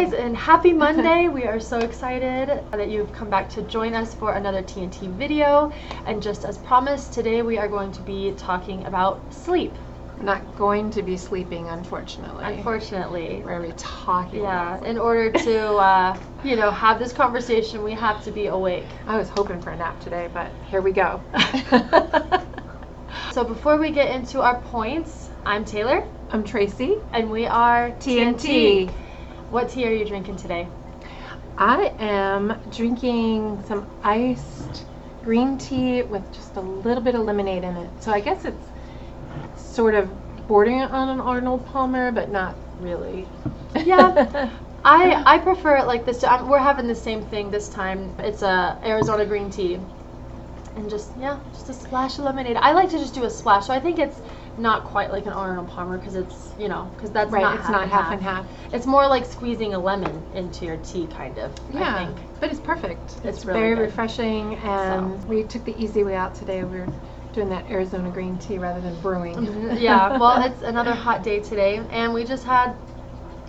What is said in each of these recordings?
guys, and happy Monday. We are so excited that you've come back to join us for another TNT video. And just as promised, today we are going to be talking about sleep. Not going to be sleeping, unfortunately. Unfortunately. We're going to be talking about sleep. In order to, have this conversation, we have to be awake. I was hoping for a nap today, but here we go. So before we get into our points, I'm Taylor. I'm Tracy. And we are TNT. What tea are you drinking today? I am drinking some iced green tea with just a little bit of lemonade in it. So I guess it's sort of bordering on an Arnold Palmer, but not really. Yeah. I prefer it like this. We're having the same thing this time. It's a Arizona green tea. And just a splash of lemonade. I like to just do a splash. So I think it's not quite like an Arnold Palmer because it's, because that's right, it's not half and half. It's more like squeezing a lemon into your tea, kind of. Yeah, I think. But it's perfect. It's really very good. Refreshing, and we took the easy way out today. We're doing that Arizona green tea rather than brewing. Yeah, well, it's another hot day today, and we just had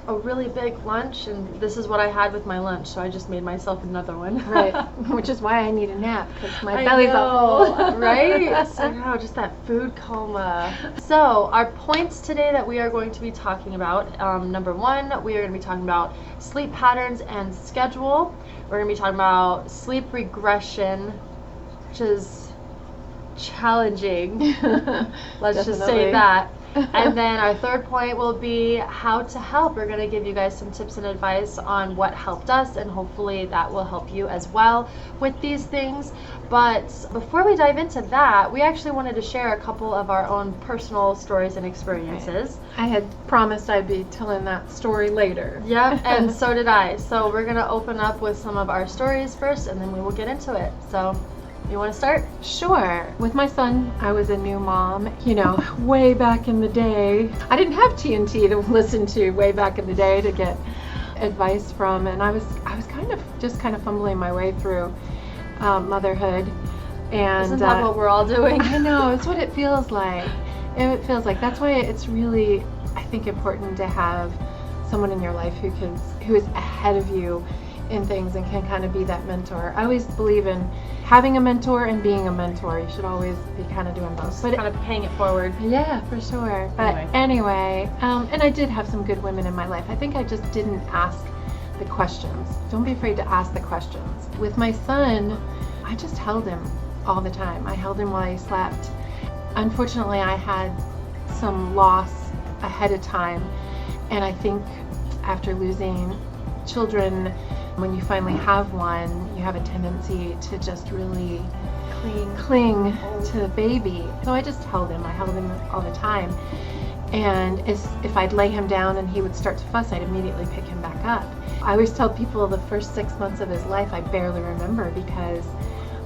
a really big lunch, and this is what I had with my lunch, so I just made myself another one. Right, which is why I need a nap, because my belly's all full. Right? So, just that food coma. So, our points today that we are going to be talking about, number one, we are going to be talking about sleep patterns and schedule. We're going to be talking about sleep regression, which is challenging. Let's just say that. And then our third point will be how to help. We're going to give you guys some tips and advice on what helped us, and hopefully that will help you as well with these things. But before we dive into that, we actually wanted to share a couple of our own personal stories and experiences. I had promised I'd be telling that story later. Yep, and so did I. So we're going to open up with some of our stories first, and then we will get into it. So you want to start? Sure. With my son, I was a new mom, way back in the day. I didn't have TNT to listen to way back in the day to get advice from, and I was kind of fumbling my way through motherhood. And isn't that what we're all doing? I know, it's what it feels like. That's why it's really, I think, important to have someone in your life who is ahead of you in things and can kind of be that mentor. I always believe in having a mentor and being a mentor. You should always be kind of doing both. But kind of paying it forward. Yeah, for sure. But anyway, and I did have some good women in my life. I think I just didn't ask the questions. Don't be afraid to ask the questions. With my son, I just held him all the time. I held him while he slept. Unfortunately, I had some loss ahead of time, and I think after losing children, when you finally have one, you have a tendency to just really cling to the baby. So I just held him. I held him all the time. And if I'd lay him down and he would start to fuss, I'd immediately pick him back up. I always tell people the first 6 months of his life I barely remember because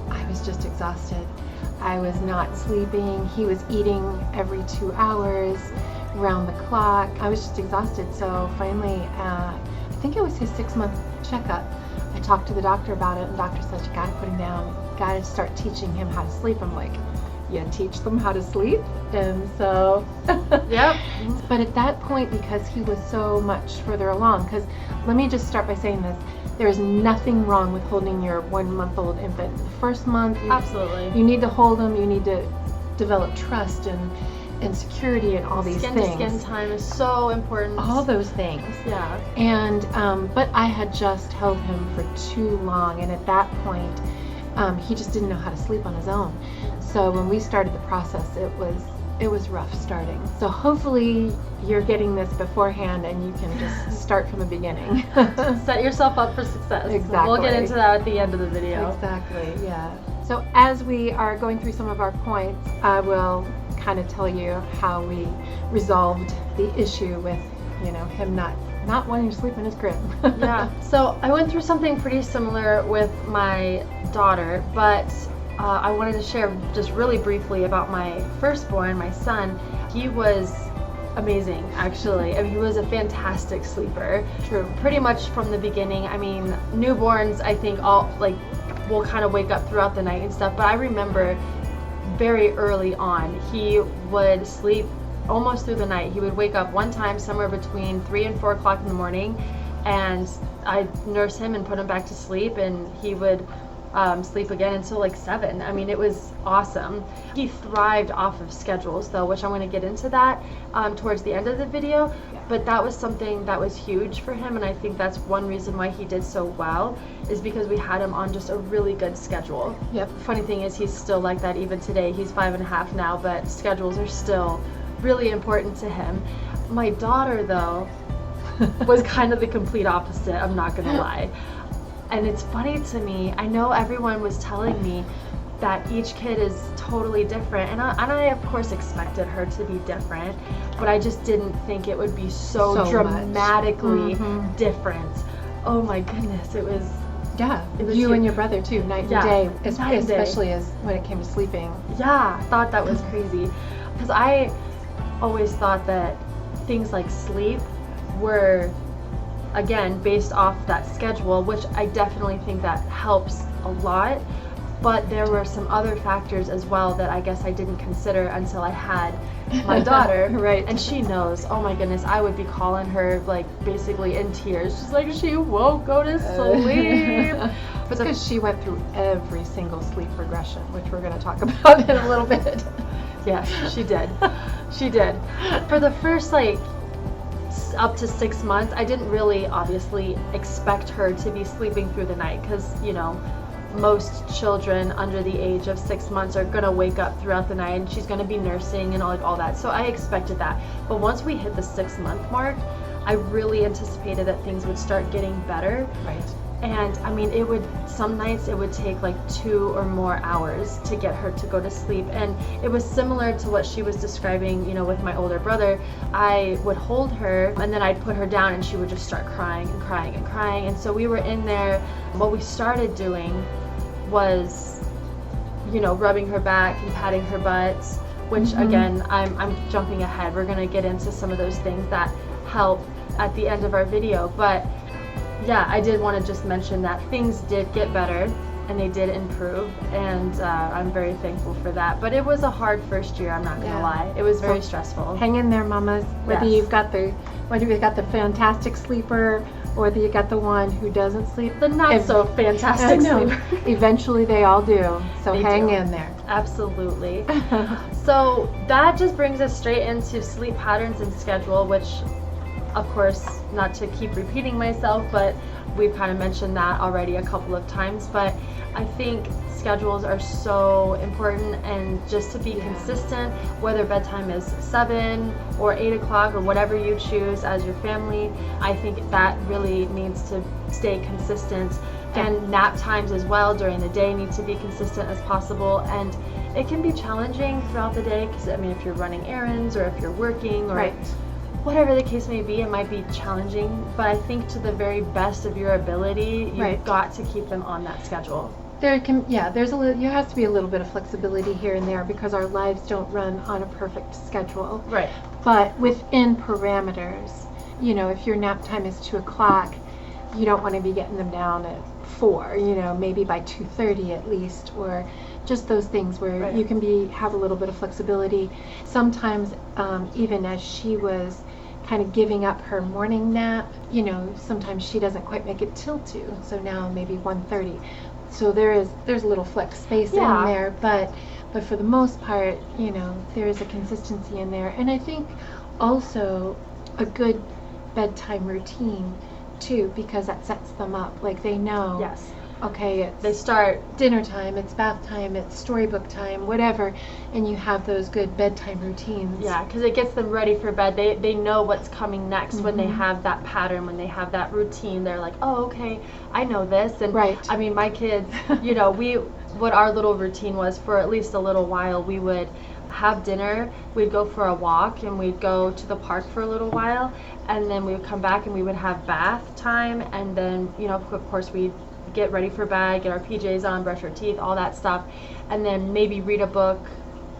I was just exhausted. I was not sleeping. He was eating every 2 hours, around the clock. I was just exhausted. So finally, I think it was his 6-month checkup. I talked to the doctor about it, and the doctor said, you gotta put him down, you gotta start teaching him how to sleep. I'm like, you teach them how to sleep? And so, yep. But at that point, because he was so much further along, because let me just start by saying this, there is nothing wrong with holding your 1-month-old infant. The first month, absolutely, you need to hold them, you need to develop trust and security and all these things. Skin-to-skin time is so important. All those things. Yeah. And but I had just held him for too long, and at that point, he just didn't know how to sleep on his own. So when we started the process, it was rough starting. So hopefully you're getting this beforehand, and you can just start from the beginning. Set yourself up for success. Exactly. We'll get into that at the end of the video. Exactly. Yeah. So as we are going through some of our points, I will kind of tell you how we resolved the issue with, him not wanting to sleep in his crib. Yeah. So I went through something pretty similar with my daughter, but I wanted to share just really briefly about my firstborn, my son. He was amazing, actually. I mean, he was a fantastic sleeper. True. Pretty much from the beginning. I mean, newborns, I think, will kind of wake up throughout the night and stuff, but I remember very early on, he would sleep almost through the night. He would wake up one time somewhere between 3 and 4 o'clock in the morning, and I'd nurse him and put him back to sleep, and he would sleep again until like 7. I mean, it was awesome. He thrived off of schedules though, which I'm going to get into that towards the end of the video. But that was something that was huge for him, and I think that's one reason why he did so well, is because we had him on just a really good schedule. Yep. The funny thing is he's still like that even today. He's 5.5 now, but schedules are still really important to him. My daughter though was kind of the complete opposite, I'm not gonna lie. And it's funny to me, I know everyone was telling me that each kid is totally different, and I of course expected her to be different, but I just didn't think it would be so dramatically different. Oh my goodness, it was you and your brother too, night and day, especially as when it came to sleeping. Yeah, I thought that was crazy, because I always thought that things like sleep were, again, based off that schedule, which I definitely think that helps a lot, but there were some other factors as well that I guess I didn't consider until I had my daughter. Right. And she knows, oh my goodness, I would be calling her like basically in tears. She's like, she won't go to sleep. Because she went through every single sleep regression, which we're going to talk about in a little bit. Yes, she did. She did. For the first like up to 6 months, I didn't really obviously expect her to be sleeping through the night, because you know, most children under the age of 6 months are gonna wake up throughout the night, and she's gonna be nursing and all that. So I expected that. But once we hit the 6-month mark, I really anticipated that things would start getting better. Right. And I mean, some nights it would take like 2 or more hours to get her to go to sleep. And it was similar to what she was describing, you know, with my older brother. I would hold her and then I'd put her down and she would just start crying and crying and crying. And so we were in there. What we started doing was, you know, rubbing her back and patting her butt, which again, I'm jumping ahead. We're gonna get into some of those things that help at the end of our video. But yeah, I did want to just mention that things did get better and they did improve, and I'm very thankful for that. But it was a hard first year, I'm not gonna lie. It was very stressful. Hang in there, mamas. Whether you've got the fantastic sleeper, or whether you got the one who doesn't sleep, the not so fantastic sleeper. Eventually they all do. So hang in there. Absolutely. So that just brings us straight into sleep patterns and schedule, which, of course, not to keep repeating myself, but we've kind of mentioned that already a couple of times. But I think schedules are so important, and just to be consistent, whether bedtime is 7 or 8 o'clock or whatever you choose as your family, I think that really needs to stay consistent. And nap times as well during the day need to be consistent as possible. And it can be challenging throughout the day, because I mean, if you're running errands or if you're working or whatever the case may be, it might be challenging, but I think to the very best of your ability, you've got to keep them on that schedule. There has to be a little bit of flexibility here and there, because our lives don't run on a perfect schedule. Right. But within parameters, you know, if your nap time is 2 o'clock, you don't want to be getting them down at 4, you know, maybe by 2:30 at least, or just those things where you can have a little bit of flexibility. Sometimes even as she was kind of giving up her morning nap, you know, sometimes she doesn't quite make it till 2, so now maybe 1:30. So there's a little flex space in there, but for the most part, you know, there is a consistency in there. And I think also a good bedtime routine too, because that sets them up. Like, they know, okay, they start dinner time, it's bath time, it's storybook time, whatever, and you have those good bedtime routines. Yeah, because it gets them ready for bed. They know what's coming next when they have that pattern, when they have that routine. They're like, oh, okay, I know this. And I mean, my kids, you know, what our little routine was for at least a little while, we would have dinner, we'd go for a walk, and we'd go to the park for a little while, and then we would come back and we would have bath time, and then, you know, of course we'd get ready for bed, get our PJs on, brush our teeth, all that stuff, and then maybe read a book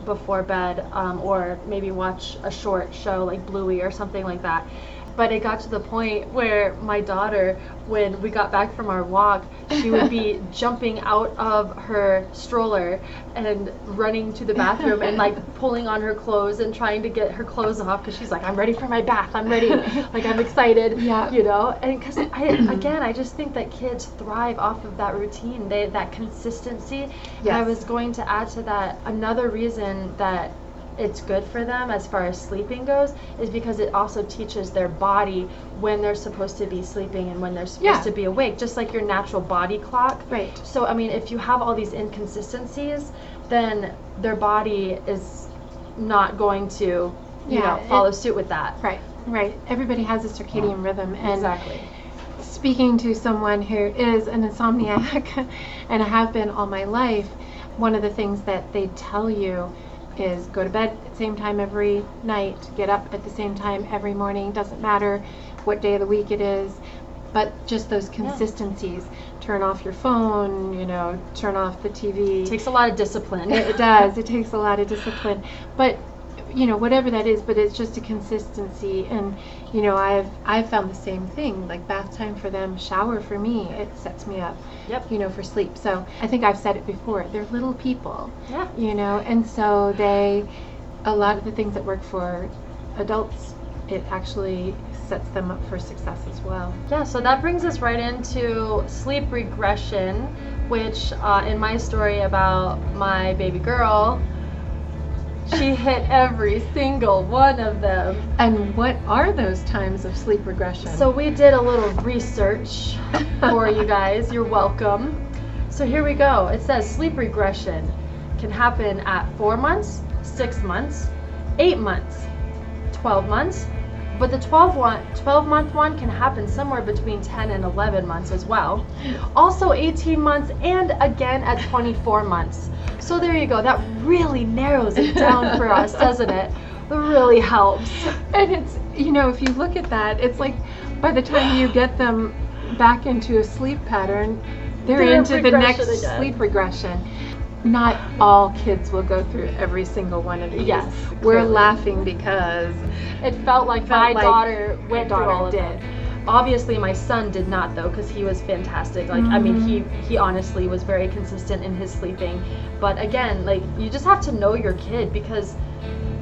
before bed, or maybe watch a short show like Bluey or something like that. But it got to the point where my daughter, when we got back from our walk, she would be jumping out of her stroller and running to the bathroom and like pulling on her clothes and trying to get her clothes off because she's like, I'm ready for my bath, I'm ready, like I'm excited, Yeah. you know. And because I just think that kids thrive off of that routine, that consistency. And I was going to add to that, another reason that it's good for them as far as sleeping goes is because it also teaches their body when they're supposed to be sleeping and when they're supposed to be awake, just like your natural body clock. Right. So I mean, if you have all these inconsistencies, then their body is not going to follow suit with that. Right. Everybody has a circadian rhythm, and Exactly. speaking to someone who is an insomniac and I have been all my life, one of the things that they tell you is go to bed at the same time every night, get up at the same time every morning, doesn't matter what day of the week it is, but just those consistencies. Turn off your phone, turn off the TV. It takes a lot of discipline. It does. It takes a lot of discipline. But whatever that is, but it's just a consistency. And I've found the same thing, like bath time for them, shower for me, it sets me up for sleep. So I think I've said it before, they're little people, and so a lot of the things that work for adults, it actually sets them up for success as well. Yeah, so that brings us right into sleep regression, which in my story about my baby girl, she hit every single one of them. And what are those times of sleep regression? So we did a little research for you guys. You're welcome. So here we go. It says sleep regression can happen at 4 months, 6 months, 8 months, 12 months, but the 12-month one can happen somewhere between 10 and 11 months as well. Also 18 months and again at 24 months. So there you go. That really narrows it down for us, doesn't it? It really helps. And it's, if you look at that, it's like by the time you get them back into a sleep pattern, they're into the next sleep regression. Not all kids will go through every single one of these. Yes, we're clearly. Laughing because it felt like my daughter went through all of it. Obviously, my son did not, though, because he was fantastic. Like, I mean, he honestly was very consistent in his sleeping. But again, like, you just have to know your kid because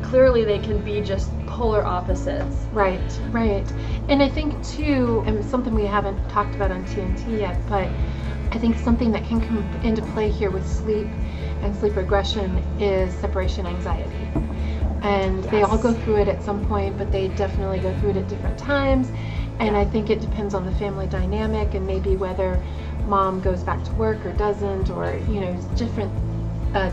clearly they can be just polar opposites. Right. And I think, too, and something we haven't talked about on TNT yet, but I think something that can come into play here with sleep and sleep regression is separation anxiety. And they all go through it at some point, but they definitely go through it at different times. And I think it depends on the family dynamic and maybe whether mom goes back to work or doesn't, or different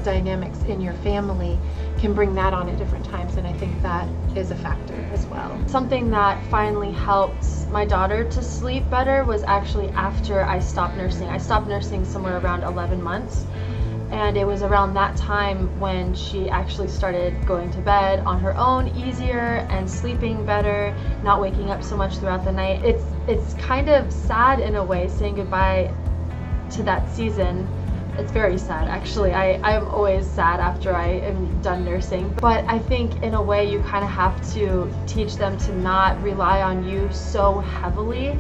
dynamics in your family can bring that on at different times, and I think that is a factor as well. Something that finally helped my daughter to sleep better was actually after I stopped nursing. I stopped nursing somewhere around 11 months, and it was around that time when she actually started going to bed on her own easier and sleeping better, not waking up so much throughout the night. It's kind of sad in a way saying goodbye to that season. It's very sad, actually. I'm always sad after I am done nursing. But I think in a way you kind of have to teach them to not rely on you so heavily,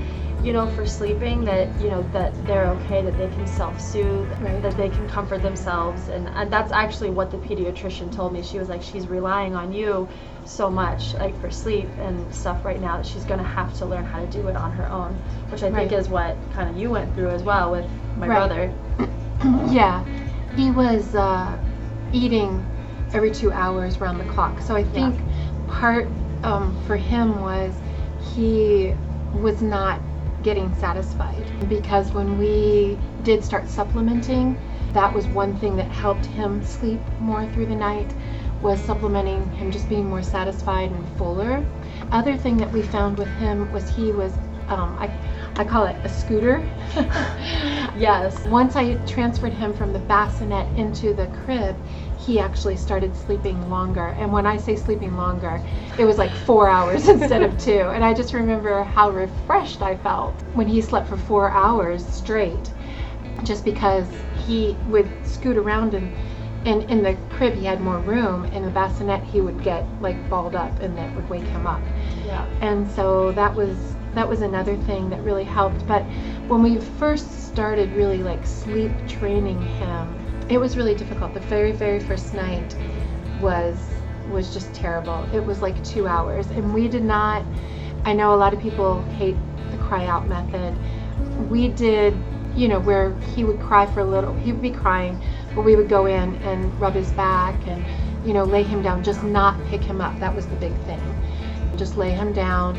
for sleeping, that, that they're okay, that they can self-soothe, that they can comfort themselves. And that's actually what the pediatrician told me. She was like, she's relying on you so much, like for sleep and stuff right now, that she's going to have to learn how to do it on her own, which I think is what kind of you went through as well with my brother. Yeah, he was eating every 2 hours round the clock. So I think part for him was he was not getting satisfied, because when we did start supplementing, that was one thing that helped him sleep more through the night, was supplementing him, just being more satisfied and fuller. Other thing that we found with him was he was I call it a scooter. Yes. Once I transferred him from the bassinet into the crib, he actually started sleeping longer. And when I say sleeping longer, it was like 4 hours instead of 2. And I just remember how refreshed I felt when he slept for 4 hours straight, just because he would scoot around and And in the crib he had more room. In the bassinet he would get like balled up, and that would wake him up. Yeah. And so that was another thing that really helped. But when we first started really like sleep training him, it was really difficult. The very, very first night was just terrible. It was like 2 hours, and we did not. I know a lot of people hate the cry out method. We did, where he would cry for a little. He would be crying, but we would go in and rub his back and, lay him down, just not pick him up. That was the big thing. Just lay him down,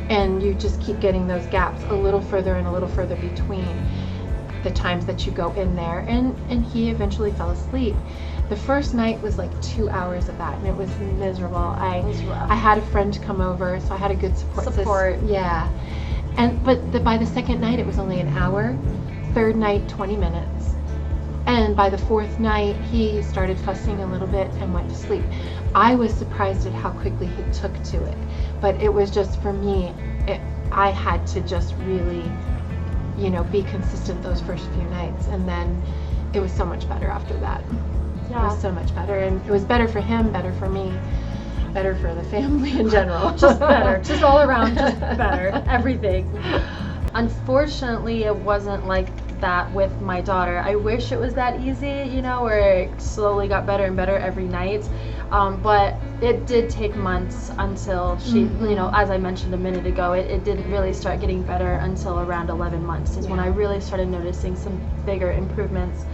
and you just keep getting those gaps a little further and a little further between the times that you go in there. And he eventually fell asleep. The first night was like 2 hours of that, and it was miserable. I had a friend come over, so I had a good support. Yeah. But by the second night, it was only an hour. Third night, 20 minutes. And by the fourth night, he started fussing a little bit and went to sleep. I was surprised at how quickly he took to it. But it was just, for me, I had to just really, be consistent those first few nights. And then it was so much better after that. Yeah. It was so much better. And it was better for him, better for me, better for the family in general. Just better. Just all around, just better. Everything. Unfortunately, it wasn't like that with my daughter. I wish it was that easy, where it slowly got better and better every night. But it did take months until she, as I mentioned a minute ago, it didn't really start getting better until around 11 months is when I really started noticing some bigger improvements.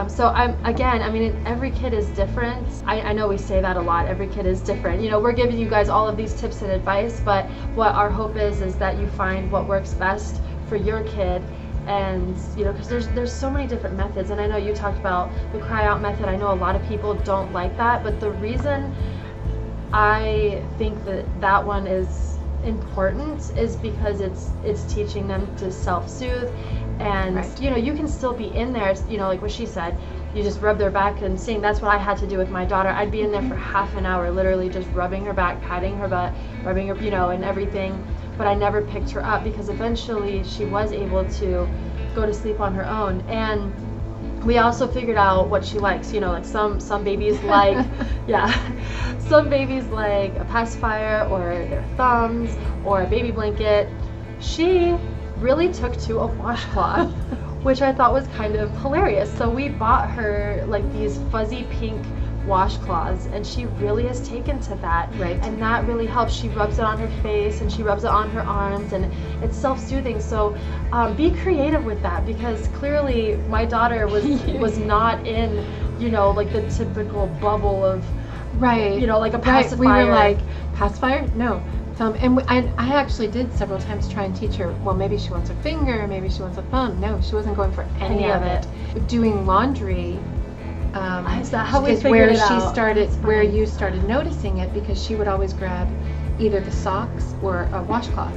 So every kid is different. I know we say that a lot. Every kid is different. We're giving you guys all of these tips and advice, but what our hope is that you find what works best for your kid. And because there's so many different methods, and I know you talked about the cry out method. I know a lot of people don't like that, but the reason I think that one is important is because it's teaching them to self-soothe, and right. You can still be in there, like what she said, you just rub their back and sing. That's what I had to do with my daughter. I'd be in there for half an hour, literally just rubbing her back, patting her butt, rubbing her, and everything. But I never picked her up because eventually she was able to go to sleep on her own. And we also figured out what she likes. Like some babies like, some babies like a pacifier or their thumbs or a baby blanket. She really took to a washcloth, which I thought was kind of hilarious. So we bought her like these fuzzy pink washcloths, and she really has taken to that. Right. And that really helps. She rubs it on her face and she rubs it on her arms, and it's self-soothing. So be creative with that, because clearly my daughter was not in like the typical bubble of like a pacifier. Right. We were like, pacifier? No. And I actually did several times try and teach her, well, maybe she wants a finger, maybe she wants a thumb. No, she wasn't going for any of it. Doing laundry is that how we is figured where it she out? started, where you started noticing it, because she would always grab either the socks or a washcloth.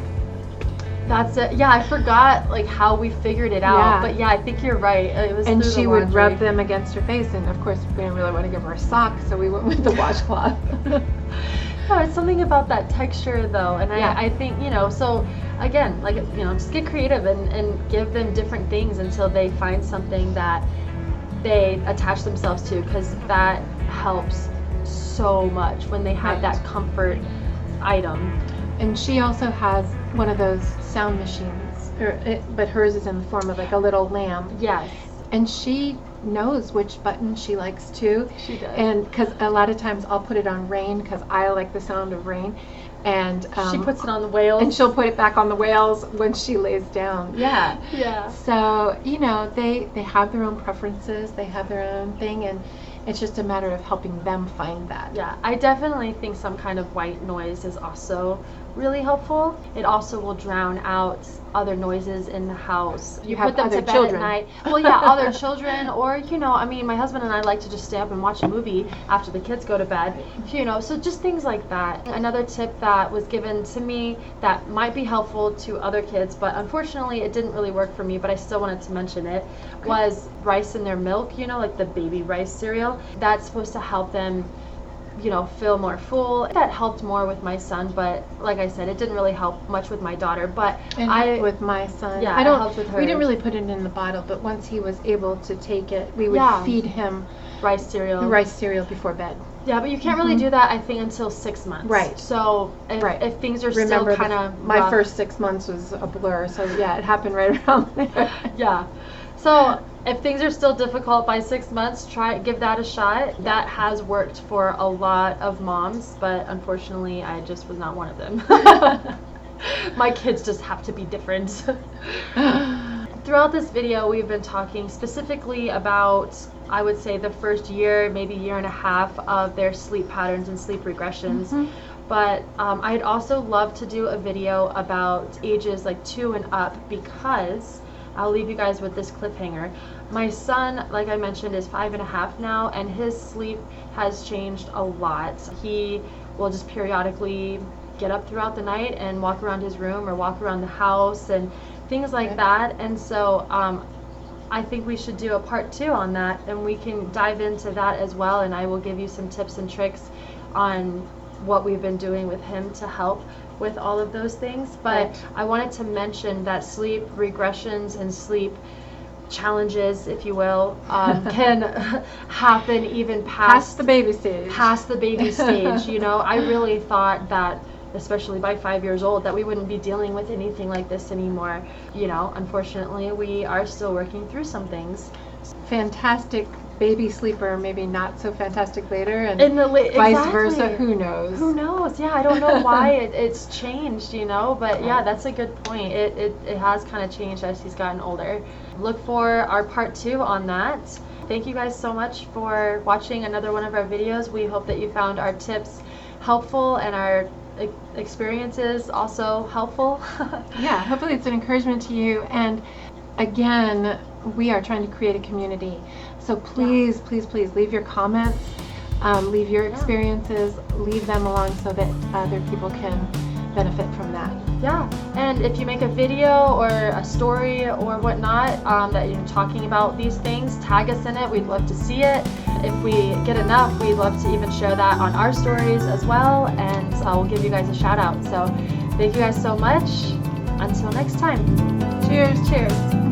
That's it. Yeah, I forgot like how we figured it out. Yeah. But yeah, I think you're right. It was And through she the would laundry. rub them against her face, and of course we didn't really want to give her a sock, so we went with the washcloth. No, it's something about that texture though, and Yeah. I think so again, like just get creative and give them different things until they find something that they attach themselves to, because that helps so much when they have Right. that comfort item. And she also has one of those sound machines, but hers is in the form of like a little lamb. Yes, And she knows which button she likes too. she does. And because a lot of times I'll put it on rain because I like the sound of rain. And she puts it on the whales. and she'll put it back on the whales when she lays down. Yeah. Yeah. So, they have their own preferences, they have their own thing, and it's just a matter of helping them find that. Yeah, I definitely think some kind of white noise is also really helpful. It also will drown out other noises in the house. You have put them other to bed children. at night. Well, yeah, other children, or my husband and I like to just stay up and watch a movie after the kids go to bed. So just things like that. Another tip that was given to me that might be helpful to other kids, but unfortunately it didn't really work for me, but I still wanted to mention it, was rice in their milk, like the baby rice cereal. That's supposed to help them feel more full. That helped more with my son, but like I said, it didn't really help much with my daughter. But with my son, yeah, it helped with her. We didn't really put it in the bottle, but once he was able to take it, we would feed him rice cereal. rice cereal before bed. Yeah, but you can't really do that, I think, until 6 months. Right. So if things are Remember still kind of my first 6 months was a blur, so yeah, it happened right around there. Yeah. So if things are still difficult by 6 months, give that a shot. That has worked for a lot of moms, but unfortunately, I just was not one of them. My kids just have to be different. Throughout this video, we've been talking specifically about, I would say, the first year, maybe year and a half of their sleep patterns and sleep regressions. But I'd also love to do a video about ages like 2 and up, because I'll leave you guys with this cliffhanger. My son, like I mentioned, is 5.5 now, and his sleep has changed a lot. He will just periodically get up throughout the night and walk around his room or walk around the house and things like that. And so I think we should do a part 2 on that, and we can dive into that as well, and I will give you some tips and tricks on what we've been doing with him to help with all of those things. But I wanted to mention that sleep regressions and sleep challenges, if you will, can happen even past the baby stage. Past the baby stage. You know, I really thought that, especially by 5 years old, that we wouldn't be dealing with anything like this anymore. You know, unfortunately, we are still working through some things. Fantastic baby sleeper, maybe not so fantastic later, and vice versa. Who knows? Who knows? Yeah, I don't know why it's changed, you know, but yeah, that's a good point. It has kind of changed as he's gotten older. Look for our part 2 on that. Thank you guys so much for watching another one of our videos. We hope that you found our tips helpful and our experiences also helpful. Yeah, hopefully it's an encouragement to you. And again, we are trying to create a community, so please please leave your comments, leave your experiences, leave them along so that other people can benefit from that. Yeah, and if you make a video or a story or whatnot that you're talking about these things, tag us in it. We'd love to see it. If we get enough, we'd love to even share that on our stories as well, and we'll give you guys a shout out. So thank you guys so much. Until next time. Cheers.